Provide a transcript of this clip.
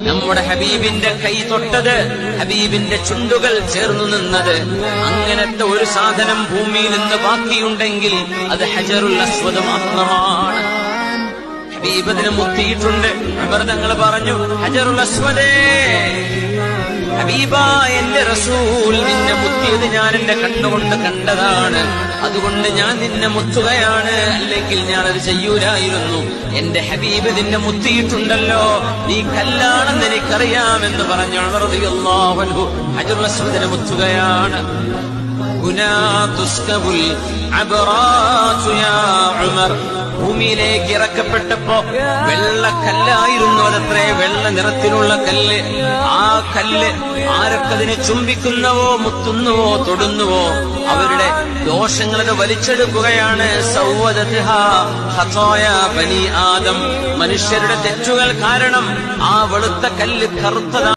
നമ്മുടെ ഹബീബിന്റെ കൈ തൊട്ടത്, ഹബീബിന്റെ ചുണ്ടുകൾ ചേർന്നു നിന്നത്, അങ്ങനത്തെ ഒരു സാധനം ഭൂമിയിൽ നിന്ന് ബാക്കിയുണ്ടെങ്കിൽ അത് ഹജറുൽ അസ്വദ് മാത്രമാണ്. ഹബീബ് അതിന് മുത്തിയിട്ടുണ്ട്. ഉമർ തങ്ങൾ പറഞ്ഞു, ഹജറുൽ അസ്വദേ, ഹബീബാ എന്റെ റസൂൽ നിന്നെ മുത്തിയത് ഞാൻ എന്റെ കണ്ണുകൊണ്ട് കണ്ടതാണ്, അതുകൊണ്ട് ഞാൻ നിന്നെ മുത്തുകയാണ്, അല്ലെങ്കിൽ ഞാനത് ചെയ്യൂലായിരുന്നു. എന്റെ ഹബീബ് നിന്നെ മുത്തിയിട്ടുണ്ടല്ലോ, നീ കല്ലാണെന്ന് എനിക്കറിയാമെന്ന് പറഞ്ഞു ഉമർ റളിയല്ലാഹു അൻഹു ഹജറുൽ അസ്വദിനെ മുത്തുകയാണ്. ഭൂമിയിലേക്ക് ഇറക്കപ്പെട്ടപ്പോ വെള്ളക്കല്ലായിരുന്നു അതത്രേ, വെള്ള നിറത്തിലുള്ള കല്ല്. ആ കല്ല് ആരൊക്കതിനെ ചുംബിക്കുന്നവോ മുത്തുന്നുവോ തൊടുന്നുവോ അവരുടെ ദോഷങ്ങളത് വലിച്ചെടുക്കുകയാണ്. ബനി ആദം, മനുഷ്യരുടെ തെറ്റുകൾ കാരണം ആ വെളുത്ത കല്ല് കറുത്തതാണ്.